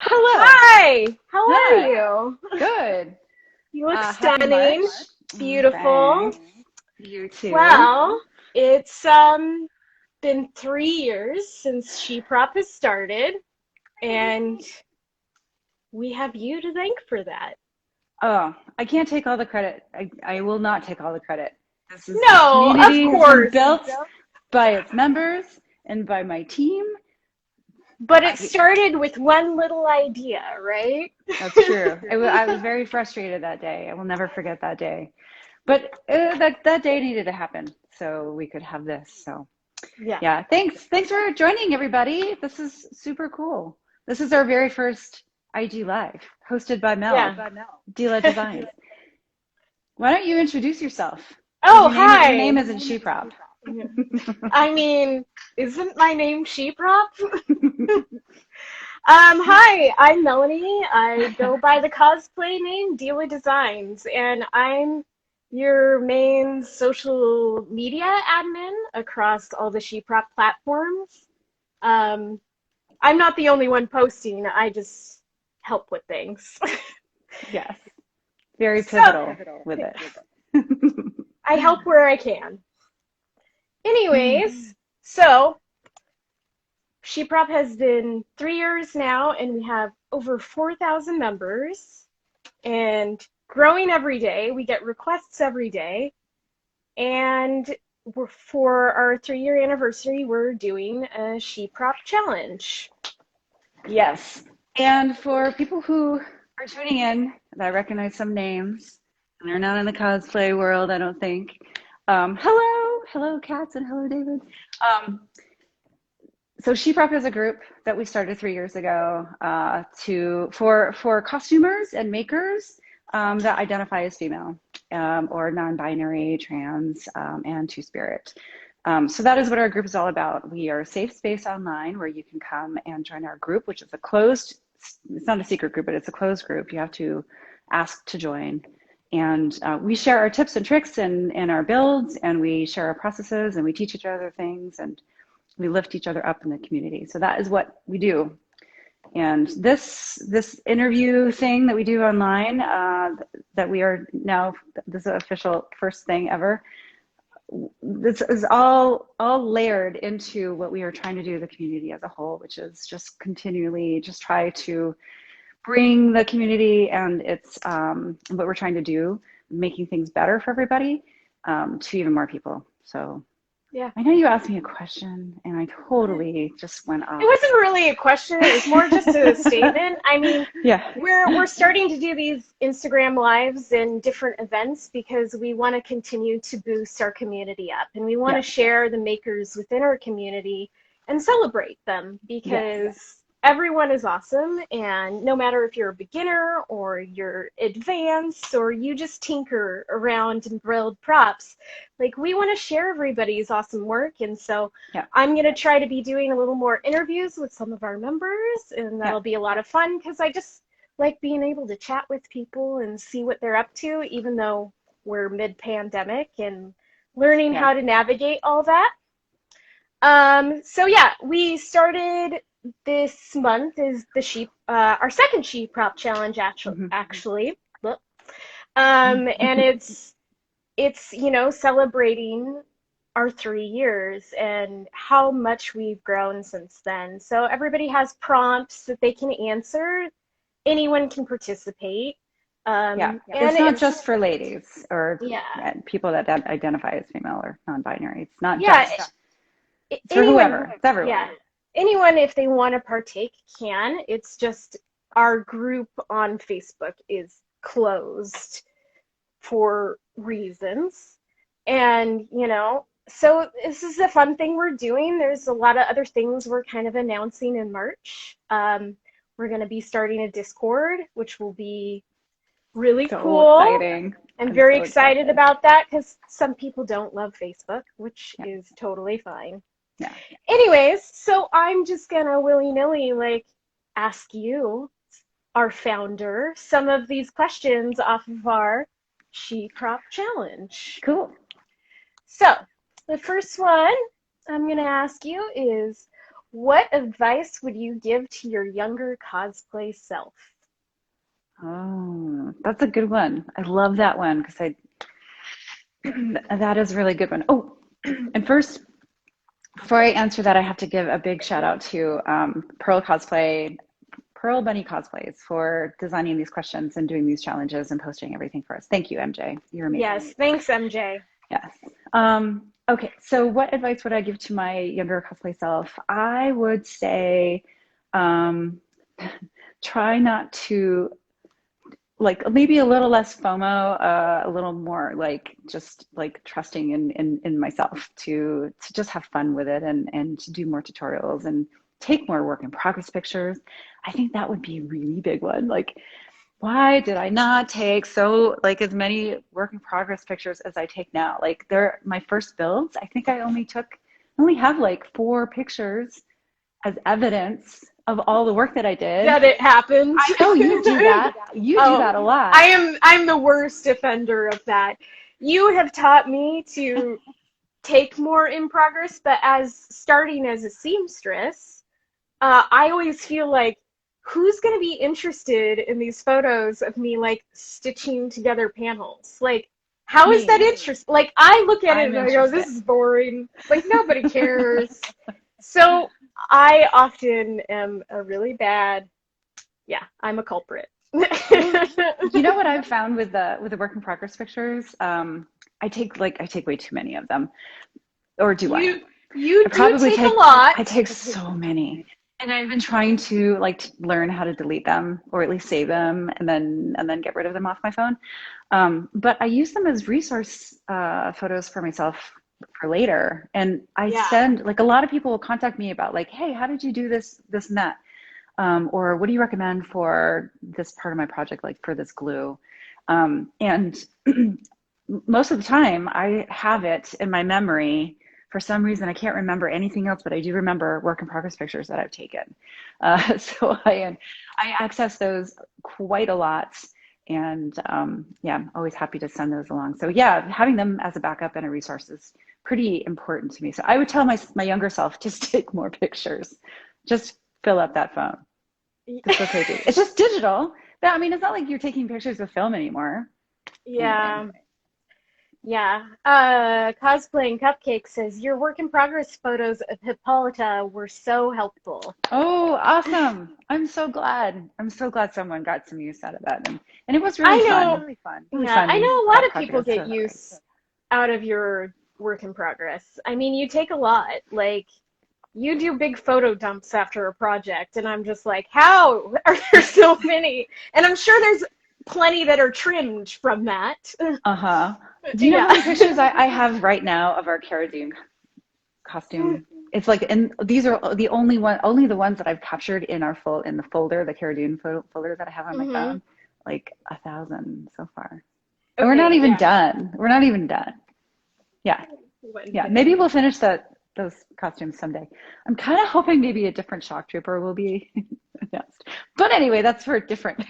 Hello. Hi, how are Hi. you? Good. You look Happy March. stunning, beautiful. Thanks. You too. Well, it's been 3 years since SheProp has started, and we have you to thank for that. Oh, I can't take all the credit. I will not take all the credit. This No, of community has been course, built by its members and by my team. but it I, started with one little idea, right? that's true. I was very frustrated that day. I will never forget that day. But that day needed to happen so we could have this. So Yeah, yeah, thanks for joining everybody. This is super cool. This is our very first IG Live, hosted by Mel, yeah. Deela Designs. Why don't you introduce yourself? Because Oh, your name hi. isn't SheProp. I mean, isn't my name SheProp? Hi, I'm Melanie. I go by the cosplay name Deela Designs, and I'm your main social media admin across all the SheProp platforms. Um, I'm not the only one posting, I just help with things. Yes, very So, pivotal with it. I help where I can. Anyways, so SheProp has been 3 years now, and we have over 4,000 members. And growing every day. We get requests every day. And for our 3 year anniversary, we're doing a SheProp challenge. Yes. And for people who are tuning in, and I recognize some names, and they're not in the cosplay world, I don't think. Hello, Cats, and hello, David. So SheProp is a group that we started 3 years ago for costumers and makers that identify as female or non-binary, trans, and two-spirit. So that is what our group is all about. We are a safe space online where you can come and join our group, which is a closed, it's not a secret group, but it's a closed group. You have to ask to join. And we share our tips and tricks and our builds, and we share our processes, and we teach each other things, and we lift each other up in the community. So that is what we do. And this interview thing that we do online, that we are now, this is the official first thing ever. This is all layered into what we are trying to do the community as a whole, which is just continually just try to bring the community and it's what we're trying to do, making things better for everybody, to even more people. So Yeah. I know you asked me a question and I totally just went It off. wasn't really a question, it was more just a statement. I mean, Yeah. we're starting to do these Instagram lives and different events because we want to continue to boost our community up, and we want to Yeah. share the makers within our community and celebrate them Yes. because everyone is awesome, and no matter if you're a beginner or you're advanced or you just tinker around and build props, like we want to share everybody's awesome work. And so Yeah. I'm going to try to be doing a little more interviews with some of our members, and Yeah. that'll be a lot of fun because I just like being able to chat with people and see what they're up to, even though we're mid-pandemic and learning Yeah. how to navigate all that. So yeah, we started this month is the our second SheProp challenge Mm-hmm. actually. And it's celebrating our 3 years and how much we've grown since then. So everybody has prompts that they can answer. Anyone can participate. Yeah. And It's not it's just for ladies or yeah, people that identify as female or non-binary. It's not yeah. just, it's for Anyone, whoever. It's everyone. yeah, anyone if they want to partake can. It's just our group on Facebook is closed for reasons. And, so this is a fun thing we're doing. There's a lot of other things we're kind of announcing in March. We're going to be starting a Discord, which will be really So cool. exciting. I'm I'm very so excited excited. about that because some people don't love Facebook, which Yeah. is totally fine. Yeah. Anyways, so I'm just going to willy-nilly ask you, our founder, some of these questions off of our SheProp challenge. Cool. So, the first one I'm going to ask you is, What advice would you give to your younger cosplay self? Oh, that's a good one. I love that one because that is a really good one. Oh, and first, before I answer that, I have to give a big shout out to Pearl Bunny Cosplays for designing these questions and doing these challenges and posting everything for us. Thank you, MJ. You're amazing. Yes, thanks, MJ. Yes. Okay, so what advice would I give to my younger cosplay self? I would say um, try not to like maybe a little less FOMO, a little more like just like trusting in myself to just have fun with it and to do more tutorials and take more work in progress pictures. I think that would be a really big one. Like, why did I not take like as many work in progress pictures as I take now? Like they're my first builds. I think I only have like 4 pictures as evidence of all the work that I did. That it happened. I know you do that. You do that a lot. I'm the worst offender of that. You have taught me to take more in progress, but as starting as a seamstress, I always feel like who's going to be interested in these photos of me like stitching together panels? Like, how is that interesting? Like, I look at it and I go, this is boring. Like, nobody cares. So I often am a really bad, I'm a culprit. You know what I've found with the work in progress pictures? I take way too many of them. Or do I? You I probably take a lot. I take so many. And I've been trying to like learn how to delete them or at least save them and then get rid of them off my phone. But I use them as resource photos for myself for later. And I send like a lot of people will contact me about like, hey, how did you do this and that? Or what do you recommend for this part of my project, like for this glue? And most of the time I have it in my memory. For some reason, I can't remember anything else, but I do remember work in progress pictures that I've taken. So I access those quite a lot. And I'm always happy to send those along. So yeah, having them as a backup and a resource is pretty important to me. So I would tell my younger self, just take more pictures. Just fill up that phone. It's okay, dude. It's just digital. I mean, it's not like you're taking pictures with film anymore. Yeah. Anyway. Yeah. Cosplaying Cupcake says your work in progress photos of Hippolyta were so helpful. Oh, awesome. I'm so glad. I'm so glad someone got some use out of that. And it was really fun. Really fun. Really fun. I know a lot of people get use out of your work in progress. I mean, you take a lot. Like, you do big photo dumps after a project, and I'm just like, how are there so many? And I'm sure there's plenty that are trimmed from that. Uh-huh. Do you know how many pictures I have right now of our Cara Dune costume? It's like, and these are the only the ones that I've captured in the folder, the Cara Dune folder that I have on my phone. Like 1,000 so far. And we're not even done. We're not even done. Yeah. Yeah. Maybe we'll finish those costumes someday. I'm kind of hoping maybe a different shock trooper will be announced. But anyway, that's for a different.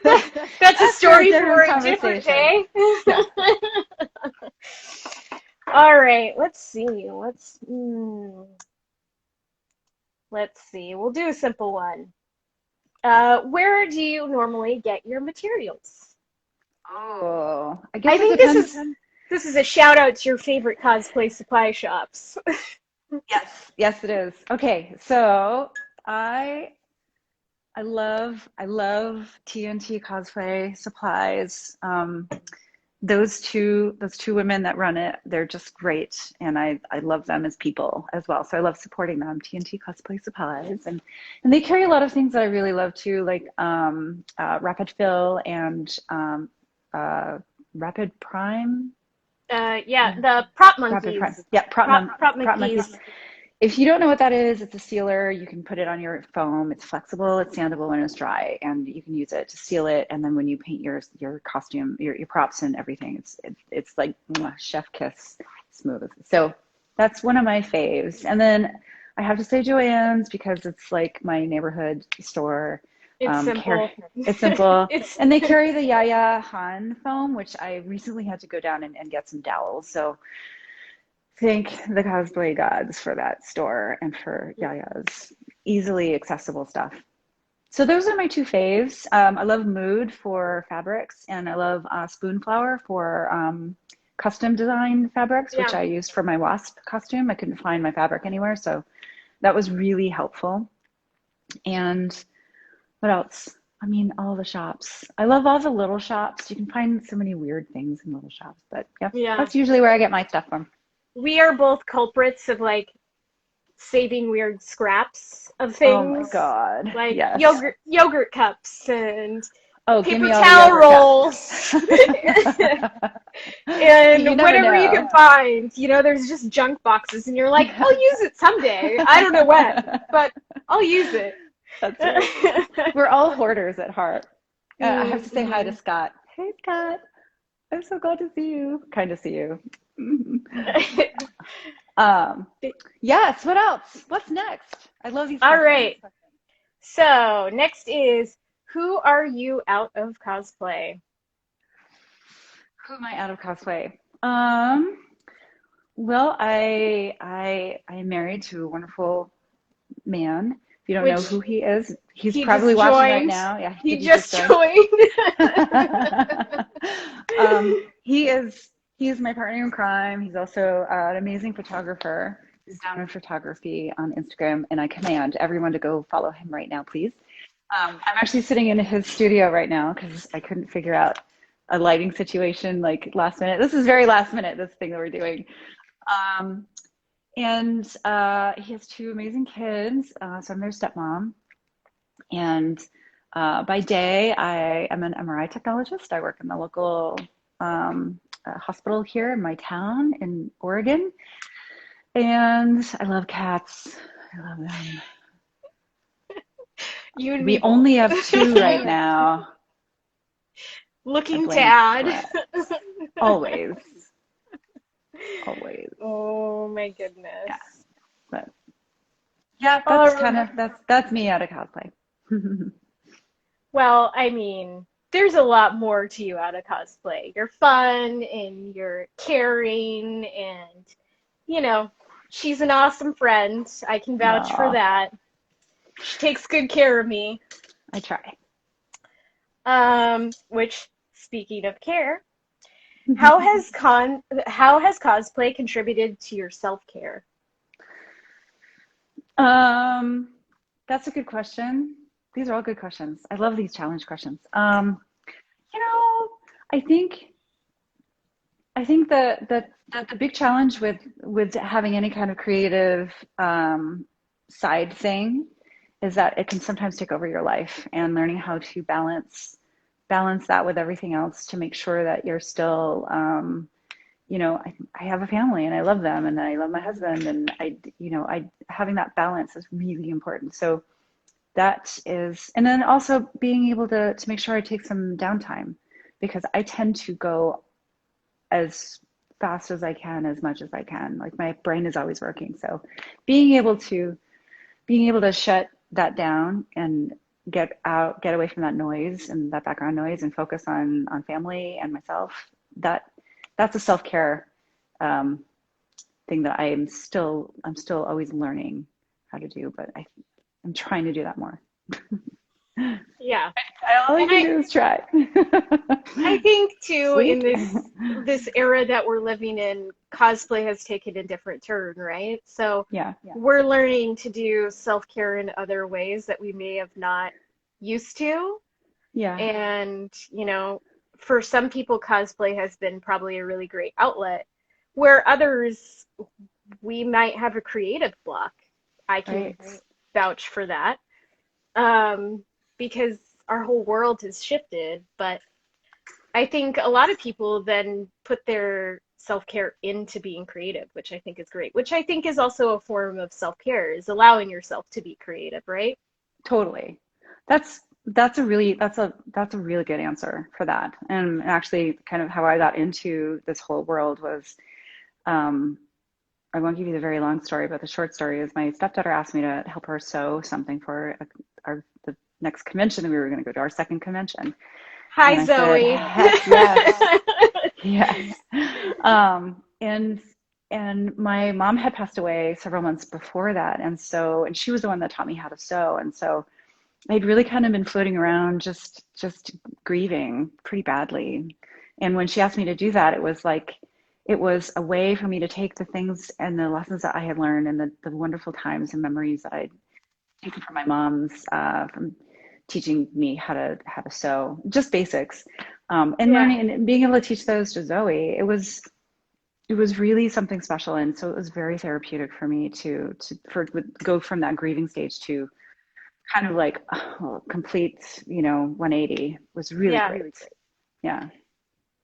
That's a story for a different day. Yeah. All right, let's see. Let's see. We'll do a simple one. Where do you normally get your materials? Oh, I think this is a shout out to your favorite cosplay supply shops. Yes, it is. Okay, so I love TNT Cosplay Supplies. Those two women that run it, they're just great, and I love them as people as well. So I love supporting them. TNT Cosplay Supplies, and they carry a lot of things that I really love too, like Rapid Fill and Rapid Prime. The Prop Monkeys. Yeah, Prop Monkeys. If you don't know what that is, it's a sealer. You can put it on your foam. It's flexible, it's sandable when it's dry, and you can use it to seal it. And then when you paint your costume, your props and everything, it's like chef kiss smooth. So that's one of my faves. And then I have to say Joann's because it's like my neighborhood store. It's simple. It's simple. And they carry the Yaya Han foam, which I recently had to go down and get some dowels. So thank the cosplay gods for that store and for Yaya's easily accessible stuff. So those are my two faves. I love Mood for fabrics, and I love Spoonflower for custom design fabrics, which Yeah. I used for my wasp costume. I couldn't find my fabric anywhere, so that was really helpful. And what else? I mean, all the shops. I love all the little shops. You can find so many weird things in little shops, but yeah, Yeah. that's usually where I get my stuff from. We are both culprits of like saving weird scraps of Oh my things, God. like Yes. yogurt cups and Oh, give paper me all the towel yogurt rolls cups. You and never whatever you know. can find. You know, there's just junk boxes, and you're like, I'll use it someday. I don't know when, but I'll use it. That's right. We're all hoarders at heart. I have to say hi to Mhm. Scott. Hey, Scott. I'm so glad to see you. Kind of see you. Um, yes, what else? What's next? I love these All questions. right. So next is, who are you out of cosplay? Who am I out of cosplay? Um, well, I am married to a wonderful man. If you don't know Which who he is, he's he probably just watching right joined. now. Yeah, He did he just just join? joined. He is my partner in crime. He's also an amazing photographer. He's down in photography on Instagram, and I command everyone to go follow him right now, please. I'm actually sitting in his studio right now because I couldn't figure out a lighting situation like last minute. This is very last minute, this thing that we're doing. Um, and he has two amazing kids. So I'm their stepmom. And by day, I am an MRI technologist. I work in the local hospital here in my town in Oregon. And I love cats. I love them. You and me We both. only have two right now. I Looking to blame add. Brett. Always. Always. Oh my goodness. Yeah. But yeah, All that's kind right. of that's me out of cosplay. Well, I mean, there's a lot more to you out of cosplay. You're fun and you're caring and, you know, she's an awesome friend. I can vouch for Aw, that. She takes good care of me. I try. Which, speaking of care, how has cosplay contributed to your self-care? Um, that's a good question. These are all good questions. I love these challenge questions. You know, I think the big challenge with having any kind of creative side thing is that it can sometimes take over your life, and learning how to balance that with everything else to make sure that you're still I have a family and I love them and I love my husband, and I having that balance is really important. So that is, and then also being able to make sure I take some downtime, because I tend to go as fast as I can, as much as I can. Like my brain is always working. So being able to shut that down and get away from that noise and that background noise and focus on family and myself, that's a self-care um, thing that I'm still always learning how to do, but I'm trying to do that more. Yeah. All I And can I do is try. I think too in Sweet. this era that we're living in, cosplay has taken a different turn, right? So Yeah. we're learning to do self-care in other ways that we may have not used to. Yeah. And, for some people, cosplay has been probably a really great outlet, where others, we might have a creative block. I can Right. vouch for that, um, because our whole world has shifted. But I think a lot of people then put their self-care into being creative, which I think is great, which I think is also a form of self-care, is allowing yourself to be creative, right? Totally. That's a really good answer for that. And actually kind of how I got into this whole world was um I won't give you the very long story, but the short story is my stepdaughter asked me to help her sew something for the next convention that we were going to go to, our second convention. And Hi, I said, Zoe. heck yes, yes. And and my mom had passed away several months before that. And she was the one that taught me how to sew. And so I'd really kind of been floating around just grieving pretty badly. And when she asked me to do that, it was like it was a way for me to take the things and the lessons that I had learned and the wonderful times and memories that I'd taken from my mom's from teaching me how to sew, just basics, and Yeah. learning and being able to teach those to Zoe. It was really something special, and so it was very therapeutic for me to go from that grieving stage to kind of like complete, 180 was really Yeah. great. Yeah.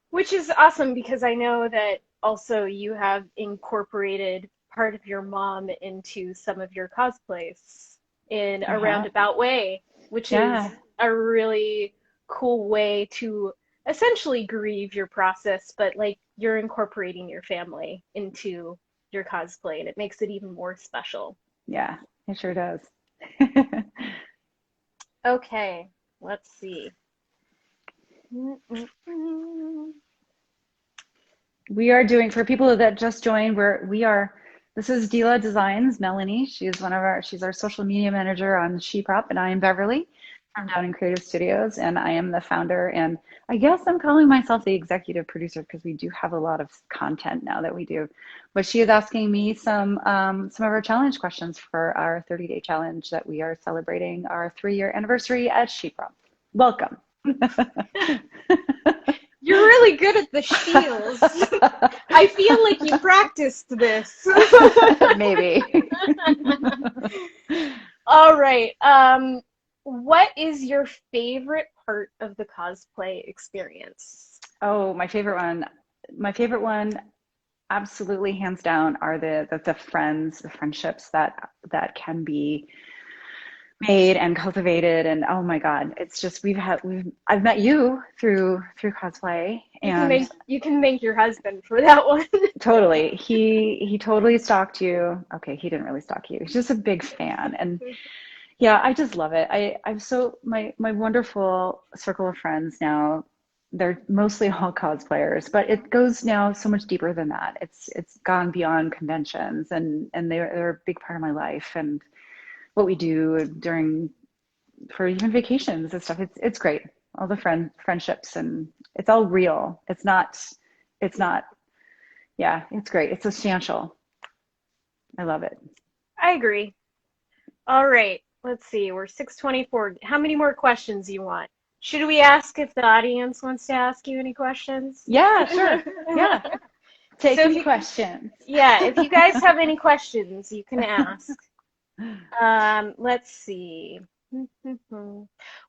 Which is awesome because I know that also you have incorporated part of your mom into some of your cosplays in I a have. roundabout way, which is Yeah. a really cool way to essentially grieve your process, but like you're incorporating your family into your cosplay and it makes it even more special. Yeah. It sure does. Okay, let's see. Mm-mm-mm. We are doing, for people that just joined, this is Deela Designs, Melanie. She's our social media manager on SheProp, and I am Beverly from Downen Creative Studios, and I am the founder. And I guess I'm calling myself the executive producer because we do have a lot of content now that we do. But she is asking me some of our challenge questions for our 30-day challenge that we are celebrating our 3-year anniversary at SheProp. Welcome. You're really good at the spiels. I feel like you practiced this. Maybe. All right. What is your favorite part of the cosplay experience? Oh, my favorite one. My favorite one, absolutely hands down, are the friends, the friendships that can be made and cultivated. And oh my God, it's just I've met you through cosplay, and You can thank your husband for that one. totally, he totally stalked you. Okay, he didn't really stalk you. He's just a big fan, and yeah, I just love it. I'm so my wonderful circle of friends now. They're mostly all cosplayers, but it goes now so much deeper than that. It's gone beyond conventions, and they're a big part of my life and what we do during for even vacations and stuff. It's great. All the friendships, and it's all real. It's not. Yeah, it's great. It's substantial. I love it. I agree. All right. Let's see. We're 6:24. How many more questions do you want? Should we ask if the audience wants to ask you any questions? Yeah, sure. Yeah. So if Taking you, questions. yeah, if you guys have any questions, you can ask. Let's see.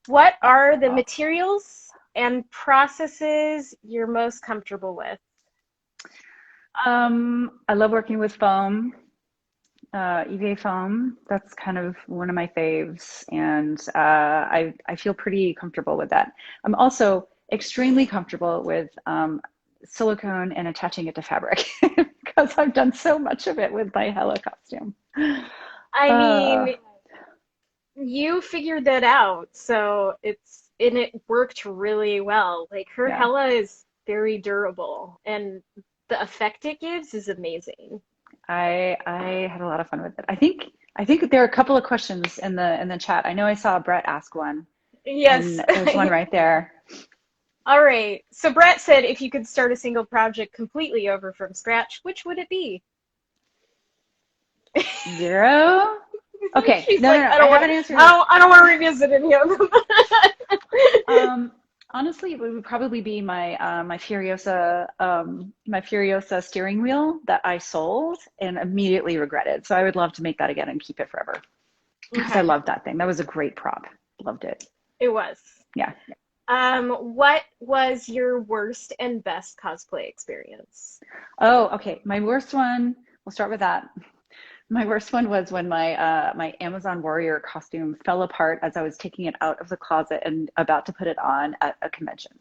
What are the materials and processes you're most comfortable with? I love working with foam, EVA foam. That's kind of one of my faves, and I feel pretty comfortable with that. I'm also extremely comfortable with silicone and attaching it to fabric because I've done so much of it with my Hella costume. I Uh, mean, you figured that out, so it worked really well. Like her yeah. Hella is very durable, and the effect it gives is amazing. I had a lot of fun with it. I think there are a couple of questions in the chat. I know I saw Brett ask one, Yes. and there's one right there. All right. So Brett said if you could start a single project completely over from scratch, which would it be? 0? Okay, She's no, no, like, no. I have an answer. I don't want to revisit any of them. Honestly, it would probably be my Furiosa steering wheel that I sold and immediately regretted. So I would love to make that again and keep it forever because I Okay. loved that thing. That was a great prop. Loved it. It was. Yeah. What was your worst and best cosplay experience? Oh, okay. My worst one. We'll start with that. My worst one was when my Amazon Warrior costume fell apart as I was taking it out of the closet and about to put it on at a convention.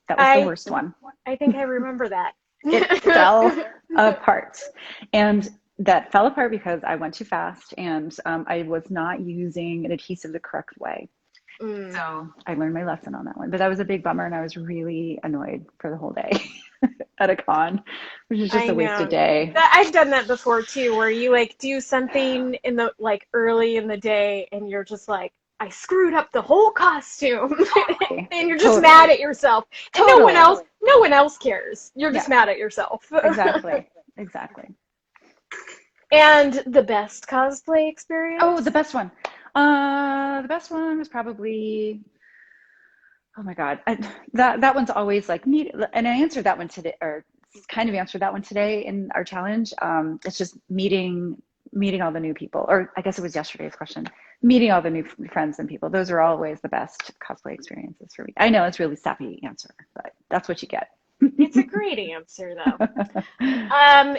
That was the I worst one. I think I remember that. It fell apart. And that fell apart because I went too fast and I was not using an adhesive the correct way. Mm, So I learned my lesson on that one. But that was a big bummer, and I was really annoyed for the whole day at a con, which is just I a wasted know. day. I've done that before too, where you like do something in the like early in the day and you're just like, I screwed up the whole costume. Totally. And you're just Totally. mad at yourself. And Totally. no one else cares. You're just Yeah, mad at yourself. exactly. Exactly. And the best cosplay Oh, experience? the best one. The best one was probably, oh my God. That one's always like meet, and I answered that one today, or kind of answered that one today in our challenge. It's just meeting all the new people, or I guess it was yesterday's question, meeting all the new friends and people. Those are always the best cosplay experiences for me. I know it's a really sappy answer, but that's what you get. It's a great answer though.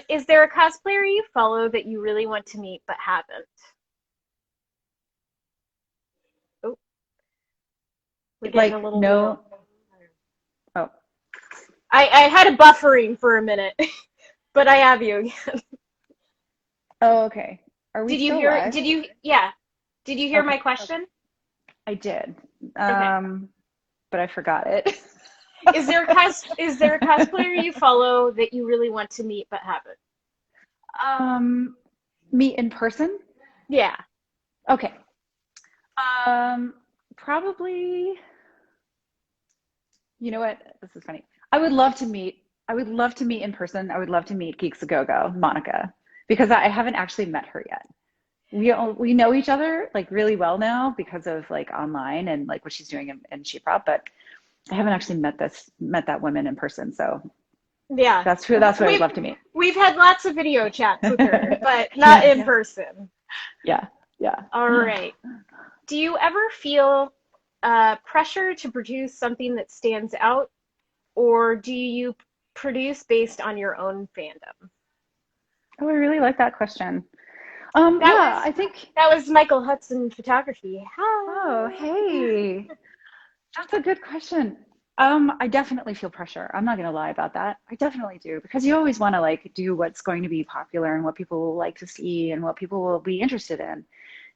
Is there a cosplayer you follow that you really want to meet but haven't? Oh, we're getting a Like, little bit of. no, oh, I had a buffering for a minute, but I have you again. oh, okay. Are we Did you still hear? live? Yeah. Did you hear Okay, my question? I did. Okay. But I forgot it. Is there a cosplayer you follow that you really want to meet but haven't? Um, Meet in person? Yeah. Okay. Um, Probably, you know what? This is funny. I would love to meet in person. I would love to meet Geeks a Go-Go, Monica, because I haven't actually met her yet. We know each other like really well now because of like online and like what she's doing in SheProp, but I haven't actually met that woman in person. So Yeah. that's what I would We've love to meet. we've had lots of video chats with her, but not Yeah, in person. yeah, yeah. All right. Do you ever feel pressure to produce something that stands out, or do you produce based on your own fandom? Oh, I really like that question. That Yeah, was I think. that was Michael Hudson Photography. Oh, Hi. hey, that's a good question. I definitely feel pressure. I'm not gonna lie about that. I definitely do because you always want to like do what's going to be popular and what people will like to see and what people will be interested in.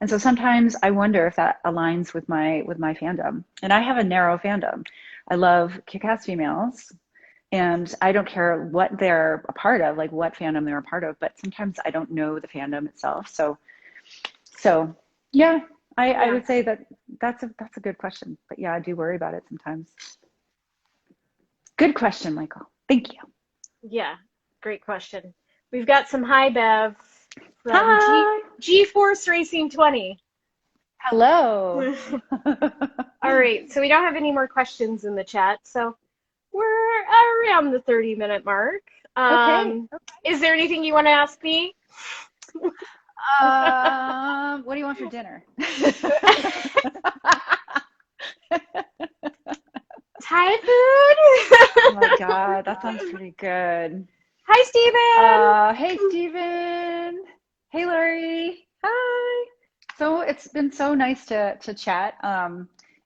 And so sometimes I wonder if that aligns with my fandom. And I have a narrow fandom. I love kick-ass females, and I don't care what they're a part of, like what fandom they're a part of, but sometimes I don't know the fandom itself. So yeah, I Yeah. would say that that's a good question. But yeah, I do worry about it sometimes. Good question, Michael. Thank you. Yeah. Great question. We've got some high bev from Hi. GeForce Racing 20. Hello. All right, so we don't have any more questions in the chat, so we're around the 30-minute mark. Okay. Is there anything you want to ask me? What do you want for dinner? Thai Oh my food? God, that sounds pretty good. Hi, Steven. Hey, Steven. Hey, Larry. Hi. So it's been so nice to chat.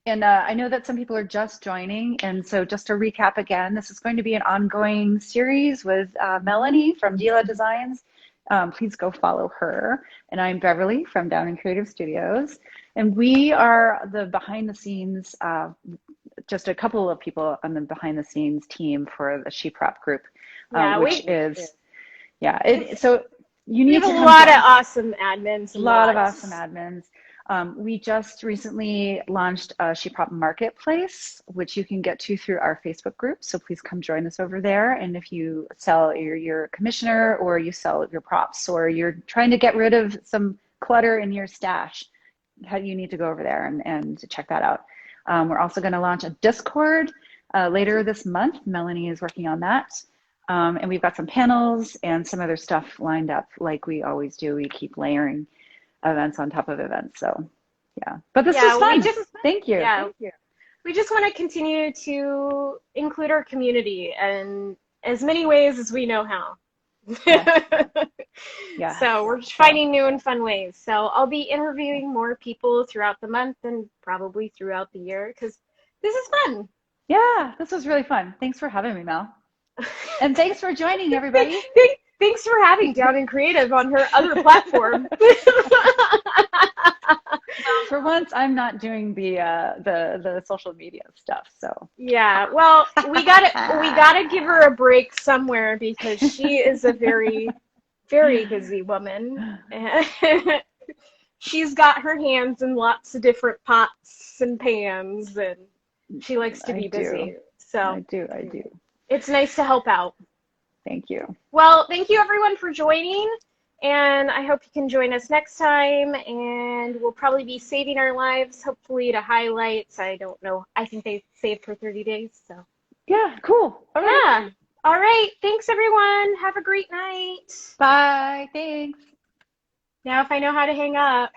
And I know that some people are just joining. And so just to recap again, this is going to be an ongoing series with Melanie from Deela Designs. Please go follow her. And I'm Beverly from Downen Creative Studios. And we are the behind the scenes, just a couple of people on the behind the scenes team for the SheProp group, Yeah, which is, yeah, it's so you we need have to a come lot of join. awesome admins A and lot of awesome mods. admins. We just recently launched a SheProp Marketplace, which you can get to through our Facebook group. So please come join us over there. And if you sell your commissioner or you sell your props or you're trying to get rid of some clutter in your stash, you need to go over there and check that out. We're also going to launch a Discord later this month. Melanie is working on that. And we've got some panels and some other stuff lined up like we always do. We keep layering events on top of events. So yeah, but this was Yeah, we fun. just Thank you. yeah, we just want to continue to include our community in as many ways as we know how. Yes. Yes. So we're just So finding new and fun ways. So I'll be interviewing more people throughout the month and probably throughout the year because this is fun. yeah, this was really fun. Thanks for having me, Mel. And thanks for joining, everybody. Thanks for having Downen Creative on her other platform. For once, I'm not doing the social media stuff. So Yeah, well, we gotta give her a break somewhere because she is a very, very busy woman. And she's got her hands in lots of different pots and pans, and she likes to I be do. busy. So I do. I do. it's nice to help out. Thank you. Well, thank you everyone for joining, and I hope you can join us next time. And we'll probably be saving our lives, hopefully to highlights. I don't know. I think they saved for 30 days, so. Yeah, cool. All right. Yeah. All right. Thanks, everyone. Have a great night. Bye. Thanks. Now, if I know how to hang up.